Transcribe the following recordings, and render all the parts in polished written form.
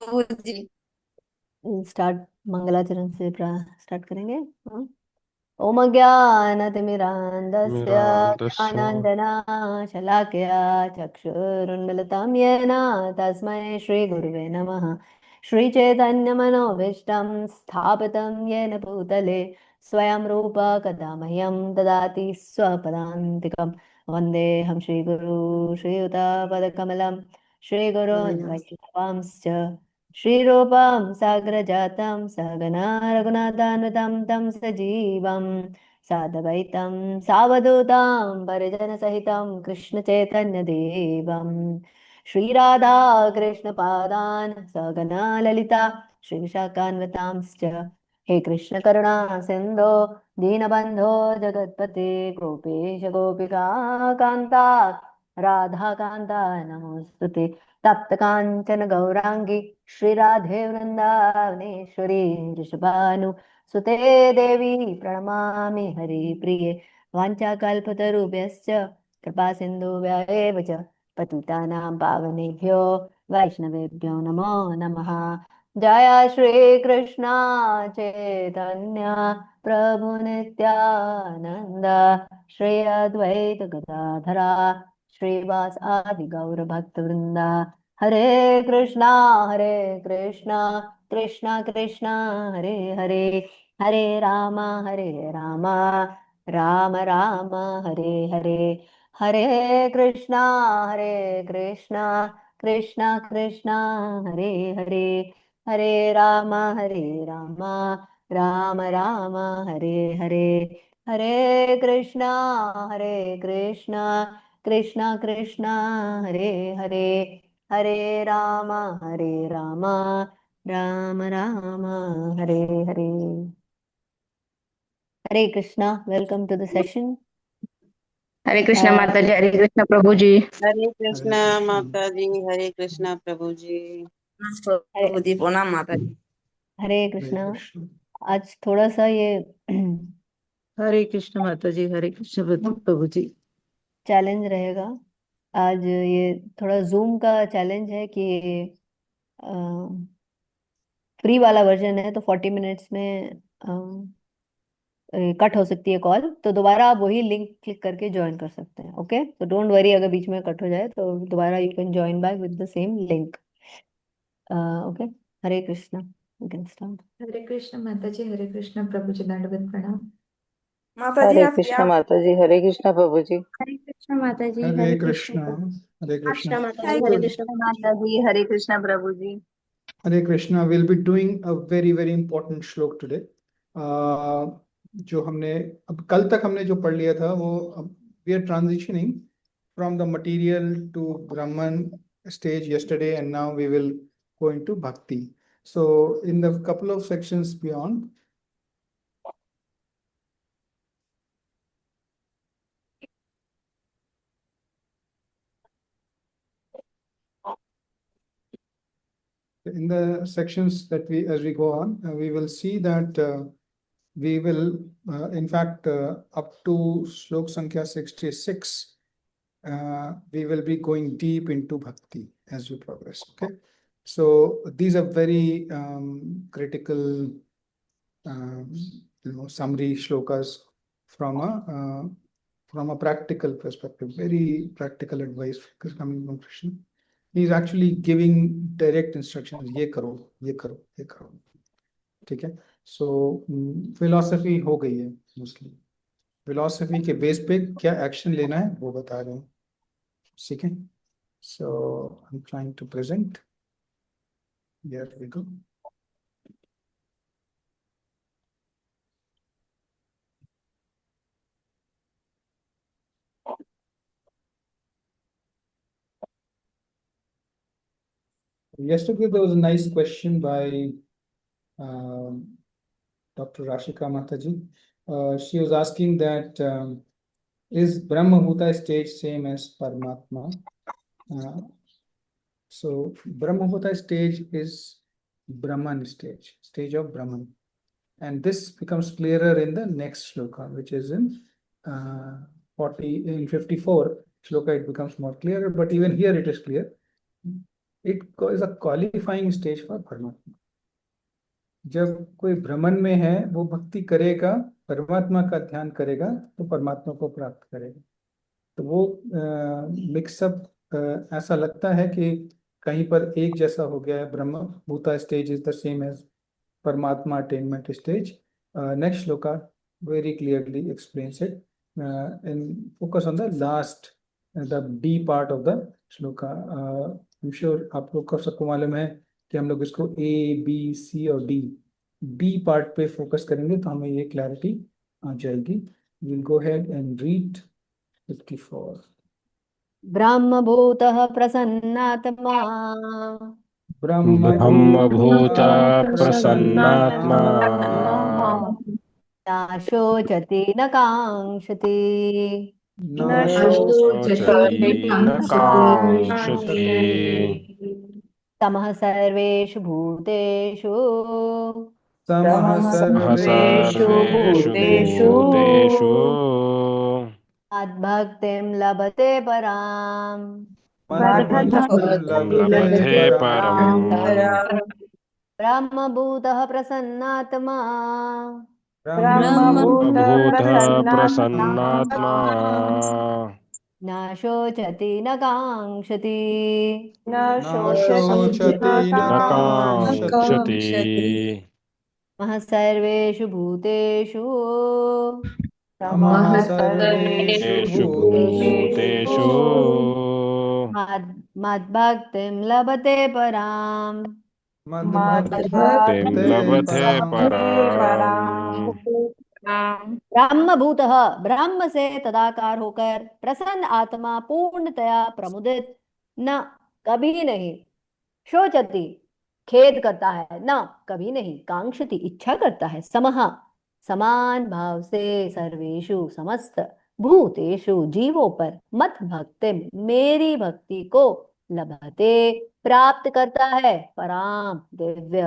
जी। Start. मंगलाचरण से start करेंगे। हाँ। ओम ज्ञानतिमिरान्धस्य मिरान्दस्य ज्ञानाञ्जनशलाकया चक्षुरुन्मिलितं येन तस्मै श्रीगुरुवे नमः। श्रीचैतन्यमनोभीष्टं स्थापितं येन भूतले स्वयं रूप कदा मह्यं ददाति स्वपदान्तिकं। वन्देऽहं श्रीगुरु श्रीयुतापदकमलं श्रीगुरोन् वैष्णवांश्च श्रीरूपं साग्रजातं सहगना रघुनाथान्वितं तं सजीवं साद्वैतं सावधूतं परिजनसहितं कृष्णचैतन्यदेवं श्रीराधा कृष्णपादान् सहगना ललिता श्रीविशाखान्वितांश्च। हे कृष्ण करुणा सिन्धो दीनबन्धो जगत्पते गोपेश गोपिका कान्ता राधाकान्ता नमोऽस्तुते। तप्त कांचन गौरांगी श्रीराधे वृंदावनेश्वरी वृषभानु सुते देवी प्रणमामि हरिप्रिये। वाञ्छाकल्पतरुभ्यश्च कृपा सिन्धुभ्यः च पतितानां पावनेभ्यो वैष्णवेभ्यो नमो नमः। जय श्री कृष्ण चैतन्य प्रभु नित्यानंद श्री अद्वैत गदाधरा श्रीवास आदि गौर भक्त वृंदा। हरे कृष्णा कृष्णा कृष्णा हरे हरे हरे रामा राम राम हरे हरे। हरे कृष्णा कृष्णा कृष्णा कृष्णा हरे हरे हरे रामा राम राम हरे हरे। हरे कृष्णा कृष्णा कृष्णा हरे हरे हरे राम राम राम हरे हरे। हरे Krishna. Welcome to the session. हरे कृष्णा माता जी, हरे कृष्णा प्रभु जी। हरे कृष्णा हरे कृष्ण माता जी, हरे कृष्णा प्रभु जी। हरे प्रभु जी प्रणाम माता जी। हरे हरे कृष्णा। कृष्ण आज थोड़ा सा ये हरे कृष्ण माता जी, हरे कृष्ण प्रभु जी। चैलेंज रहेगा। आज ये थोड़ा जूम का चैलेंज है कि फ्री वाला वर्जन है तो 40 मिनट्स में कट हो सकती है कॉल, तो दोबारा आप वही लिंक क्लिक करके ज्वाइन कर सकते हैं। ओके, तो डोंट वरी अगर बीच में कट हो जाए तो दोबारा you can join back with the same link. Okay. हरे कृष्णा। You can start. हरे कृष्ण माता जी, हरे कृष्ण प्रभु जी, दंडवत प्रणाम। माता जी हरे आप कृष्ण माता जी, हरे कृष्ण प्रभु जी। हरे कृष्ण माता जी, हरे हरे कृष्ण कृष्ण प्रभु। हरे कृष्ण कृष्ण माता जी, हरे हरे तो कृष्ण कृष्णा प्रभु जी। माता जी, हरे कृष्णा प्रभु जी। हरे Krishna will be doing a very very important shloka today. जो हमने अब कल तक हमने जो पढ़ लिया था वो we are transitioning from the material to Brahman stage yesterday, and now we will go into Bhakti. So, in the couple of sections beyond, in the sections that as we go on, we will see that we will, in fact, up to Shlok Sankhya 66, we will be going deep into Bhakti as we progress. Okay. So, these are very critical summary shlokas from a practical perspective, very practical advice coming from Krishna. He is actually giving direct instructions. ये करो, ये करो, ये करो. ठीक है. So philosophy हो गई है mostly. Philosophy के बेस पे क्या एक्शन लेना है वो बता रहे हैं. ठीक है. So I'm trying to present. Here we go. Yesterday there was a nice question by Dr. Rashika Mataji. She was asking that is Brahma stage same as Paramatma? So Brahma stage is Brahman stage of Brahman. And this becomes clearer in the next shloka, which is in 54 shloka, it becomes more clearer, but even here it is clear. It is a qualifying stage for परमात्मा। जब कोई भ्रमण में है, वो भक्ति करेगा, परमात्मा का ध्यान करेगा, तो परमात्मा को प्राप्त करेगा। तो वो मिक्सअप ऐसा लगता है कि कहीं पर एक जैसा हो गया है। Brahma bhuta stage is the same as Paramatma attainment stage. Next shloka very clearly explains it. And focus on the last, the D part of the shloka. I'm sure आप लोग को सबको मालूम है कि हम लोग इसको A, B, C और D part पे फोकस करेंगे तो हमें ये क्लैरिटी आ जाएगी। We'll go ahead and read 54. ब्रह्मभूतः प्रसन्नात्मा ब्रह्मभूत प्रसन्नात्मा प्रसन्नात्मा न शोचति न काङ्क्षति न शोचति न काङ्क्षति समः सर्वेषु भूतेषु समः सर्वेषु भूतेषु भूतेषु मद्भक्तिं लभते पराम् मद्भक्तिं लभते परम् ब्रह्मभूतः प्रसन्नात्मा ब्रह्मभूतः प्रसन्नात्मा न शोचति न काङ्क्षति न शोचति न न काङ्क्षति काङ्क्षति मः सर्वेषु भूतेषु समः सर्वेषु येषु भूतेषु भूतेषु मद्भक्तिं लभते पराम् मद्भक्तिं मद्भक्ते लभते पराम्। परम् ब्रह्मभूतः ब्रह्म से तदाकार होकर प्रसन्न आत्मा पूर्णतया प्रमुदित न कभी नहीं शोचति खेद करता है न कभी नहीं कांक्षति इच्छा करता है समः समान भाव से सर्वेषु समस्त भूतेषु जीवों पर मत भक्ति मेरी भक्ति को लभते प्राप्त करता है पराम दिव्य।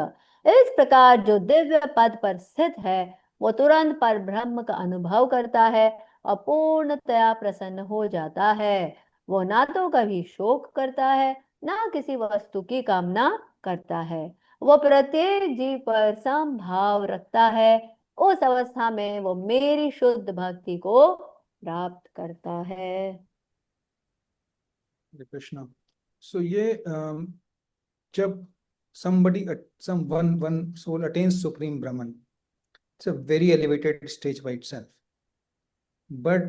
इस प्रकार जो दिव्य पद पर स्थित है वो तुरंत पर ब्रह्म का अनुभव करता है और पूर्णतया प्रसन्न हो जाता है। वो ना तो कभी शोक करता है ना किसी वस्तु की कामना करता है। वो प्रत्येक जीव पर समभाव रखता है। उस अवस्था में वो मेरी शुद्ध भक्ति को प्राप्त करता है। हरे कृष्णा। सो ये जब one soul attains supreme Brahman, it's a very elevated stage by itself, but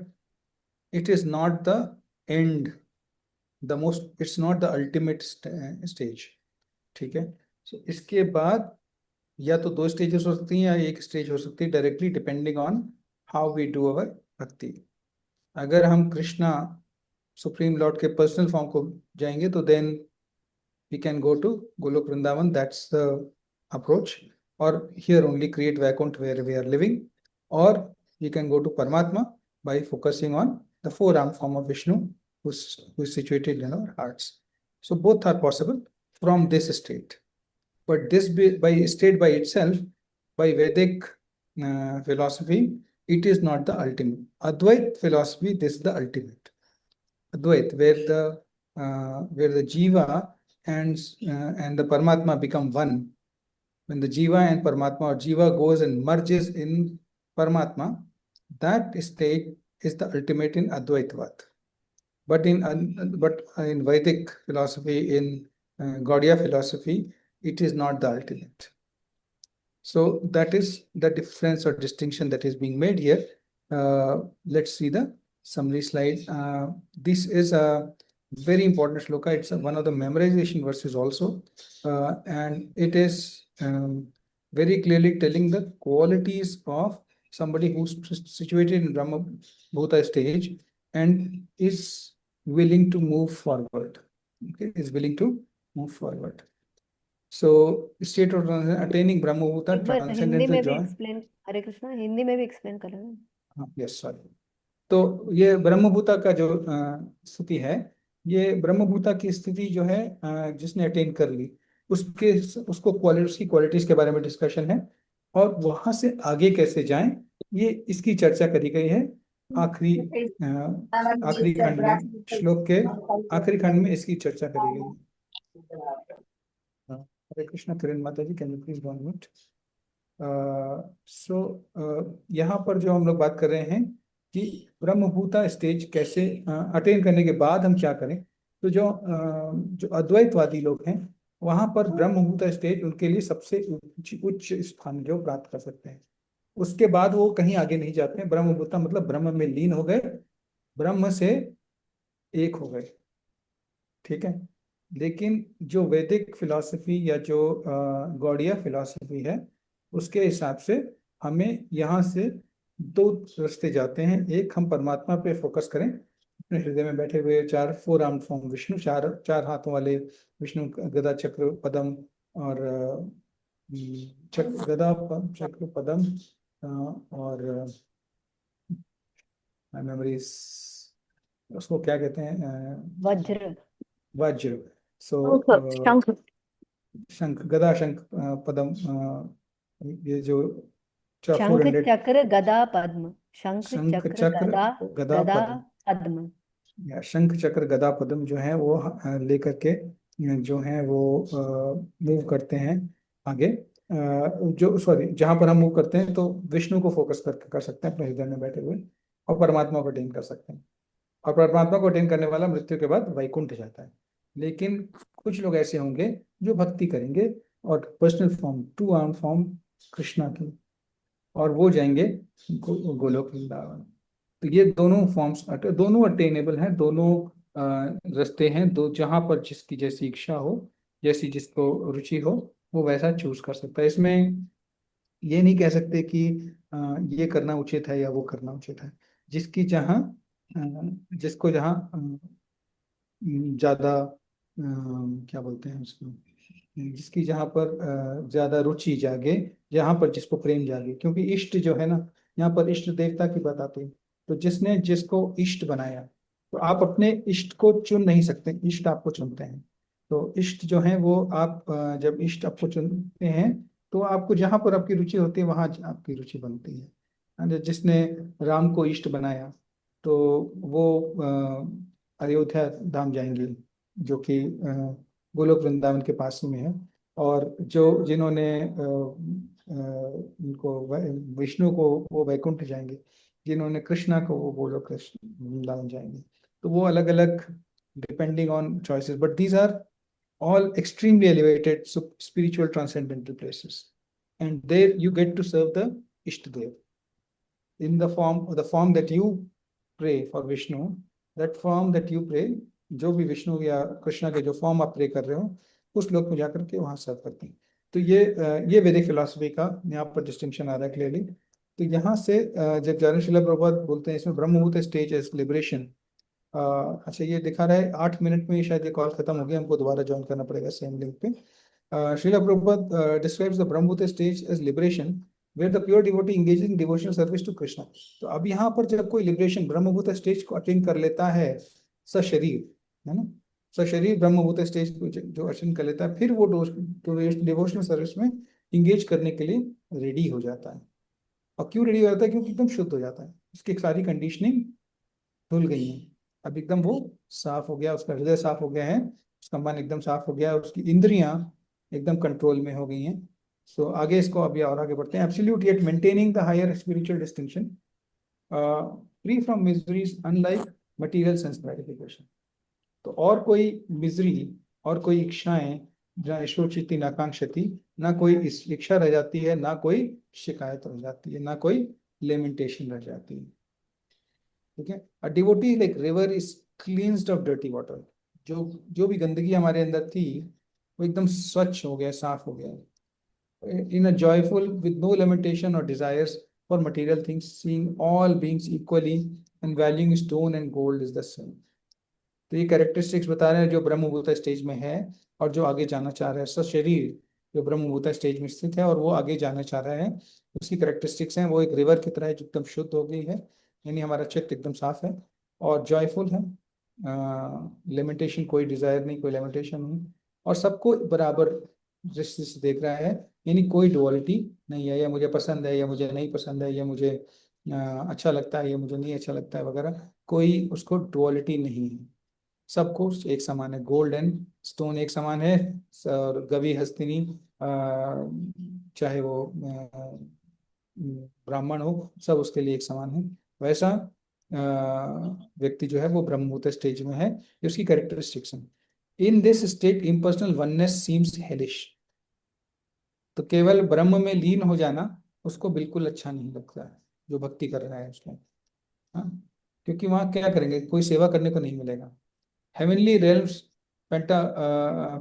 it is not the end, it's not the ultimate stage. ठीक है। सो इसके बाद या तो दो स्टेजेस हो सकती हैं या एक स्टेज हो सकती है, directly depending on how we do our bhakti. अगर हम कृष्णा सुप्रीम लॉर्ड के पर्सनल फॉर्म को जाएंगे तो then we can go to Golok Vrindavan, that's the approach, और here only create Vaikuntha where we are living, और we can go to Paramatma by focusing on the four arm form of Vishnu who is situated in our hearts. So both are possible from this state, but this by state by itself, by Vedic philosophy, it is not the ultimate. Advait philosophy, this is the ultimate. Advait, where the jiva and the Paramatma become one. When the jiva and Paramatma, or jiva goes and merges in Paramatma, that state is the ultimate in Advaitavad. But in Vedic philosophy, in Gaudiya philosophy, it is not the ultimate. So that is the difference or distinction that is being made here. Let's see the summary slide. This is a very important shloka. It's one of the memorization verses also, and it is very clearly telling the qualities of somebody who's situated in Brahma Bhuta stage and is willing to move forward. Okay, is willing to move forward. So state of attaining Brahma Bhuta, एक बार Hindi transcendental में भी joy. Explain, हरे कृष्णा, हिंदी में भी explain कर लेना। हाँ, yes, sorry. तो ये ब्रह्मभूता का जो स्थिति है, ये ब्रह्मभूता की स्थिति जो है, जिसने अटेन कर ली, उसको उसकी क्वालिटीज के बारे में डिस्कशन है, और वहां से आगे कैसे जाएं, ये इसकी चर्चा करी गई है आखिरी खंड में, श्लोक के आखिरी खंड में इसकी चर्चा करी गई है। हरे कृष्णा किरण माता जी, can you please one minute. So यहाँ पर जो हम लोग बात कर रहे हैं कि ब्रह्मभूता स्टेज कैसे अटेन करने के बाद हम क्या करें। तो जो अद्वैतवादी लोग हैं वहां पर ब्रह्मभूता स्टेज उनके लिए सबसे उच्च उच्च स्थान जो प्राप्त कर सकते हैं। उसके बाद वो कहीं आगे नहीं जाते हैं। ब्रह्मभूता मतलब ब्रह्म में लीन हो गए, ब्रह्म से एक हो गए, ठीक है। लेकिन जो वैदिक फिलॉसफी या जो गौड़िया फिलॉसफी है उसके हिसाब से हमें यहाँ से दो रास्ते जाते हैं। एक, हम परमात्मा पे फोकस करें, अपने हृदय में बैठे हुए चार फोर आर्म फॉर्म विष्णु, चार चार हाथों वाले विष्णु, गदा चक्र पद्म और चक्र गदा चक्र पद्म और मेमोरीज, उसको क्या कहते हैं, वज्र। वज्र। सो शंख। शंख गदा शंख पद्म, ये जो शंख 400 चक्र गदा पद्म। शंख शंख चक्र चक्र गदा गदा गदा पद्म, पद्म। या शंख चक्र गदा पद्म जो है वो लेकर के जो है वो मूव करते हैं आगे। जो सॉरी, जहां पर हम मूव करते हैं तो विष्णु को फोकस कर सकते हैं अपने हृदय में बैठे हुए, और परमात्मा को अटेन कर सकते हैं। और परमात्मा को अटेन करने वाला मृत्यु के बाद वैकुंठ जाता है। लेकिन कुछ लोग ऐसे होंगे जो भक्ति करेंगे और personal form, two arm form Krishna की, और वो जाएंगे गोलोक वृंदावन। तो ये दोनों फॉर्म्स दोनों अटेनेबल हैं, दोनों रास्ते हैं, दो जहां पर जिसकी जैसी इच्छा हो, जैसी जिसको रुचि हो, वो वैसा चूज कर सकता है। इसमें ये नहीं कह सकते कि ये करना उचित है या वो करना उचित है। जिसकी जहाँ जिसको जहाँ ज्यादा क्या बोलते हैं उसको, जिसकी जहाँ पर ज्यादा रुचि जागे, जहाँ पर जिसको प्रेम जागे। क्योंकि इष्ट जो है ना, यहाँ पर इष्ट देवता की बात आती है। तो जिसने जिसको इष्ट बनाया, तो आप अपने इष्ट को चुन नहीं सकते, इष्ट आपको चुनते हैं। तो इष्ट जो है वो आप जब इष्ट आपको चुनते हैं तो आपको जहाँ पर आपकी रुचि होती है वहां आपकी रुचि बनती है। जिसने राम को इष्ट बनाया तो वो अयोध्या धाम जाएंगे, जो कि गोलोक वृंदावन के पास ही में है। और जो जिन्होंने उनको विष्णु को वो वैकुंठ जाएंगे, जिन्होंने कृष्णा को वो गोलोक कृष्ण वृंदावन जाएंगे। तो वो अलग अलग depending on choices, but these are all extremely elevated spiritual transcendental places, and there you get to serve the Ishtadev in the form that you pray for Vishnu, that form that you pray, जो भी विष्णु या कृष्णा के जो form आप pray कर रहे हो उस लोक में जाकर के वहां सर्व करते हैं। तो ये वैदिक फिलोसफी का यहाँ पर डिस्टिंक्शन आ रहा है क्लियरली। तो यहाँ से जब ज्ञान शिला प्रभुपाद बोलते हैं इसमें ब्रह्मभूत स्टेज एज लिबरेशन। अच्छा, ये दिखा रहा है 8 मिनट में शायद ये कॉल खत्म हो गया, हमको दोबारा ज्वाइन करना पड़ेगा सेम लिंक पे। Srila Prabhupada describes the Brahmabhuta stage as liberation, where the pure devotee engages in devotional service to Krishna. तो अब यहाँ पर जब कोई लिबरेशन ब्रह्मभूत स्टेज को अटेन कर लेता है सशरीर, है ना, सशरीर ब्रह्मभूत स्टेज को जो अटेन कर लेता है, फिर वो डिवोशनल सर्विस में इंगेज करने के लिए रेडी हो जाता है। और क्यों रेडी हो जाता है? क्योंकि एकदम शुद्ध हो जाता है, उसकी सारी कंडीशनिंग धुल गई है, अब एकदम वो साफ हो गया, उसका हृदय साफ हो गया है, उसका मन एकदम साफ हो गया है, उसकी इंद्रियां एकदम कंट्रोल में हो गई हैं। सो आगे इसको अभी और आगे बढ़ते हैं। Absolute yet maintaining the higher spiritual distinction, free from miseries unlike material sense gratification. तो और कोई मिजरी और कोई इच्छाएं जहाँ ईश्वर चित्ती नाकांक्षति, ना कोई इच्छा रह जाती है, ना कोई शिकायत रह जाती है, ना कोई लेमेंटेशन रह जाती है। ठीक है, a devotee like river is cleansed of dirty water. जो भी गंदगी हमारे अंदर थी वो एकदम स्वच्छ हो गया, साफ हो गया। In a joyful with no limitation और desires for material things, seeing all beings equally and valuing stone and gold is the same. तो ये कैरेक्टरिस्टिक्स बता रहे हैं जो ब्रह्मभूत स्टेज में है और जो आगे जाना चाह रहा है। सशरीर जो ब्रह्मभूत स्टेज में स्थित है और वो आगे जाना चाह रहा है, उसकी कैरेक्टरिस्टिक्स हैं। वो एक रिवर की तरह है जो एकदम शुद्ध हो गई है, यानी हमारा चित्त एकदम साफ है और जॉयफुल है, लिमिटेशन कोई डिजायर नहीं, कोई लिमिटेशन नहीं, और सबको बराबर दृष्टि से देख रहा है, यानी कोई डुअलिटी नहीं है, या मुझे पसंद है या मुझे नहीं पसंद है, या मुझे अच्छा लगता है या मुझे नहीं अच्छा लगता है वगैरह, कोई उसको डुअलिटी नहीं है। सबको एक समान है, गोल्ड एंड स्टोन एक समान है, और गवि हस्तिनी चाहे वो ब्राह्मण हो, सब उसके लिए एक समान है। वैसा व्यक्ति जो है वो ब्रह्मभूत स्टेज में है, ये उसकी कैरेक्टरिस्टिक्स हैं। In this state impersonal oneness seems hellish. तो केवल ब्रह्म में लीन हो जाना उसको बिल्कुल अच्छा नहीं लगता है, जो भक्ति कर रहा है उसको। हाँ, क्योंकि वहां क्या करेंगे, कोई सेवा करने को नहीं मिलेगा। हेवनली रेल्म्स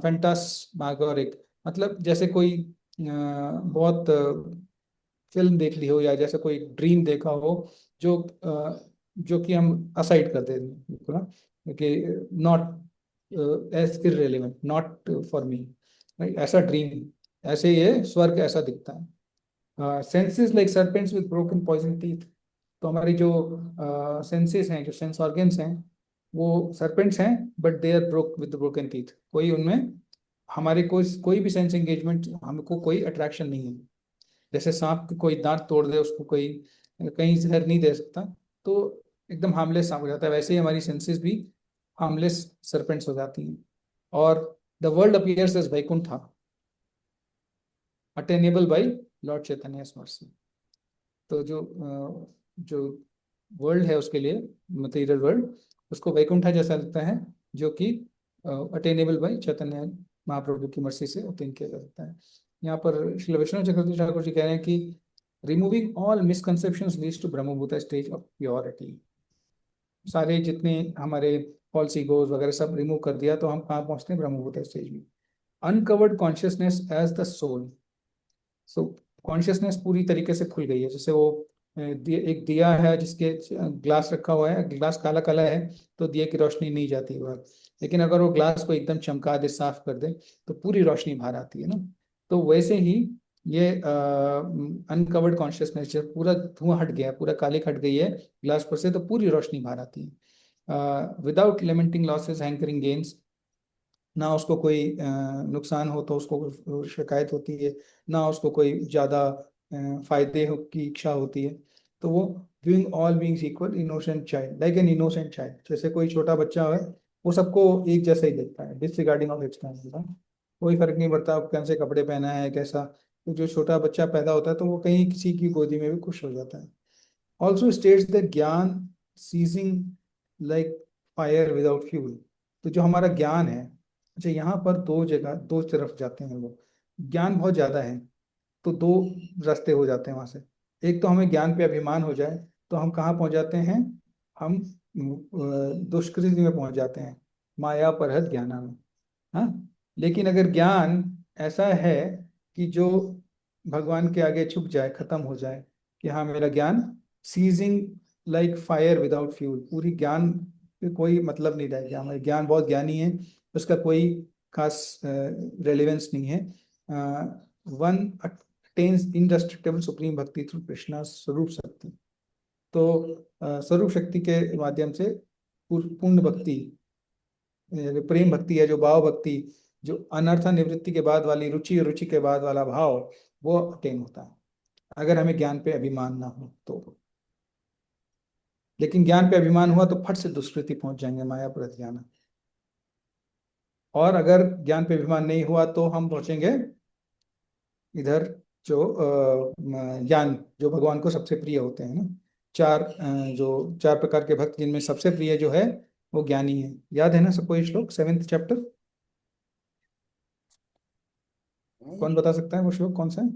फैंटास्मागोरिक, मतलब जैसे कोई बहुत फिल्म देख ली हो, या जैसे कोई ड्रीम देखा हो, जो जो कि हम असाइड कर देते हैं बिल्कुल, हाँ, कि not as irrelevant, not for me, right, ऐसा ड्रीम, ऐसे ये स्वर्ग ऐसा दिखता है। Senses like serpents with broken poison teeth. तो हमारी जो सेंसेस हैं, जो सेंस ऑर्गन्स हैं, वो सर्पेंट्स हैं, but they are broke with broken teeth. कोई उनमें हमारे कोई भी सेंस एंगेजमेंट, हमको कोई अट्रैक्शन नहीं है। जैसे सांप के कोई दांत तोड़ दे, उसको कोई कहीं जहर नहीं दे सकता, तो एकदम हार्मलेस सांप हो जाता है। वैसे ही हमारी सेंसेस भी हार्मलेस सर्पेंट्स हो जाती हैं। और the world appears as Vaikuntha attainable by Lord Chaitanya mercy. तो जो वर्ल्ड है उसके लिए, मटेरियल वर्ल्ड, उसको वैकुंठा जैसा लगता है, जो कि अटेनेबल बाई चैतन्य महाप्रभु की मर्सी से अटेन किया जा सकता है। यहाँ पर श्री वैष्णव चक्रवर्ती ठाकुर जी कह रहे हैं कि removing all misconceptions leads to brahmabhuta stage of purity. सारे जितने हमारे फॉल्स ईगोज वगैरह सब रिमूव कर दिया तो हम कहाँ पहुंचते हैं, ब्रह्मभूत स्टेज में। Uncovered consciousness as the soul. So consciousness पूरी तरीके से खुल गई है। जैसे वो एक दिया है जिसके ग्लास रखा हुआ है, ग्लास काला काला है तो दिए की रोशनी नहीं जाती है, लेकिन अगर वो ग्लास को एकदम चमका दे, साफ कर दे, तो पूरी रोशनी बाहर आती है ना। तो वैसे ही ये अनकवर्ड कॉन्शियसनेस, जब पूरा धुआं हट गया, पूरा कालिक हट गई है ग्लास पर से, तो पूरी रोशनी बाहर आती है। Without lamenting losses hankering gains, ना उसको कोई नुकसान हो तो उसको शिकायत होती है, ना उसको कोई ज़्यादा फायदे की इच्छा होती है। तो वो viewing all beings equal, innocent child, like an innocent child. जैसे कोई छोटा बच्चा है, वो सबको एक जैसा ही देखता है, डिसरिगार्डिंग ऑफ एक्सटर्नल, कोई फर्क नहीं पड़ता कैसे कपड़े पहना है, कैसा। तो जो छोटा बच्चा पैदा होता है तो वो कहीं किसी की गोदी में भी खुश हो जाता है। Also states that jnana ceasing like fire without fuel. तो जो हमारा ज्ञान है, अच्छा यहाँ पर दो तरफ जाते हैं लोग। ज्ञान बहुत ज्यादा है तो दो रास्ते हो जाते हैं वहां से। एक तो हमें ज्ञान पे अभिमान हो जाए तो हम कहाँ पहुंच जाते हैं, हम दुष्कृति में पहुंच जाते हैं, माया परहत ज्ञाना में। हाँ, लेकिन अगर ज्ञान ऐसा है कि जो भगवान के आगे झुक जाए, खत्म हो जाए, कि हाँ मेरा ज्ञान ceasing like fire without fuel, पूरी ज्ञान पे कोई मतलब नहीं रह गया, हमारे ज्ञान बहुत ज्ञानी है, उसका कोई खास रेलेवेंस नहीं है। वन अटेन्स इनडिस्ट्रक्टेबल सुप्रीम भक्ति थ्रू कृष्णा स्वरूप शक्ति। तो स्वरूप शक्ति के माध्यम से पूर्ण भक्ति, प्रेम भक्ति है, जो भाव भक्ति, जो अनर्थ निवृत्ति के बाद वाली रुचि और रुचि के बाद वाला भाव, वो अटेन होता है अगर हमें ज्ञान पे अभिमान ना हो तो। लेकिन ज्ञान पे अभिमान हुआ तो फट से दुष्कृति पहुंच जाएंगे, माया पर ज्ञान। और अगर ज्ञान पे अभिमान नहीं हुआ तो हम पहुंचेंगे इधर, जो ज्ञान, जो भगवान को सबसे प्रिय होते हैं ना। जो चार प्रकार के भक्त, जिनमें सबसे प्रिय जो है वो ज्ञानी है। याद है ना सबको ये श्लोक, 7th चैप्टर? कौन बता सकता है वो श्लोक कौन सा है?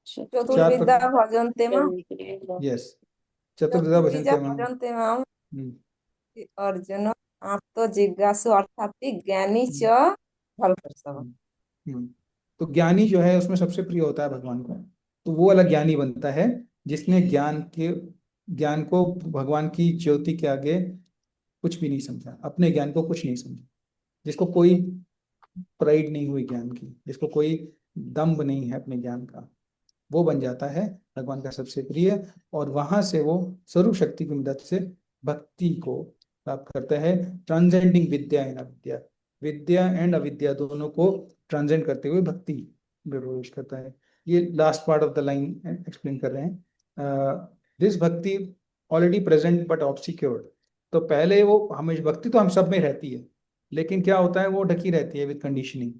चतुर्विद्या भजन्ते माम, यस, चतुर्विद्या भजन्ते माम। भजन्ते माम हम्म, अर्जुन आत्म जिज्ञासु अर्थात ज्ञानी च फलप्रसव। हम्म। तो ज्ञानी जो है उसमें सबसे प्रिय होता है भगवान को। तो वो वाला ज्ञानी बनता है जिसने ज्ञान को भगवान की ज्योति के आगे कुछ भी नहीं समझा, अपने ज्ञान को कुछ नहीं समझा, जिसको कोई प्राइड नहीं हुई ज्ञान की, जिसको कोई दम्भ नहीं है अपने ज्ञान का, वो बन जाता है भगवान का सबसे प्रिय। और वहां से वो स्वरूप शक्ति की मदद से भक्ति को प्राप्त करता है, ट्रांसेंडिंग विद्या एंड अविद्या, विद्या एंड अविद्या दोनों को ट्रांसेंड करते हुए भक्ति में प्रवेश करता है। ये last part of the line explain कर रहे हैं। दिस भक्ति ऑलरेडी प्रेजेंट बट ऑब्सिक्योर्ड, तो पहले वो हमेशा भक्ति तो हम सब में रहती है, लेकिन क्या होता है वो ढकी रहती है विद कंडीशनिंग।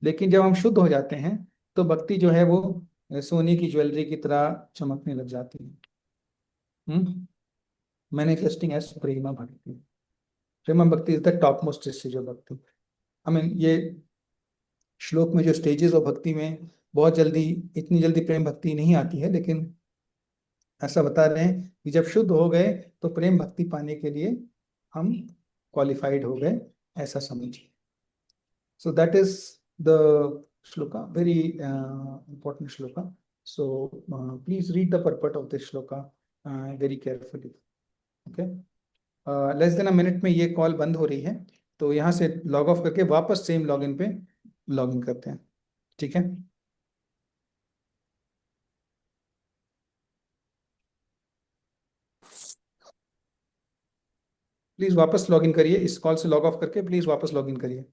लेकिन जब हम शुद्ध हो जाते हैं तो भक्ति जो है वो सोने की ज्वेलरी की तरह चमकने लग जाती है। Manifesting as Prema bhakti. Prema bhakti is the top most stage of bhakti. I mean ये श्लोक में जो स्टेजेस ऑफ भक्ति में बहुत जल्दी, इतनी जल्दी प्रेम भक्ति नहीं आती है, लेकिन ऐसा बता रहे हैं कि जब शुद्ध हो गए तो प्रेम भक्ति पाने के लिए हम क्वालिफाइड हो गए, ऐसा समझिए। So that is the shloka, very important shloka. So please read the purport of this shloka very carefully. Okay. Less than a minute में ये कॉल बंद हो रही है, तो यहाँ से लॉग ऑफ करके वापस सेम लॉगिन पे लॉगिन करते हैं, ठीक है। प्लीज वापस लॉगिन करिए, इस कॉल से लॉग ऑफ करके प्लीज वापस लॉगिन करिए।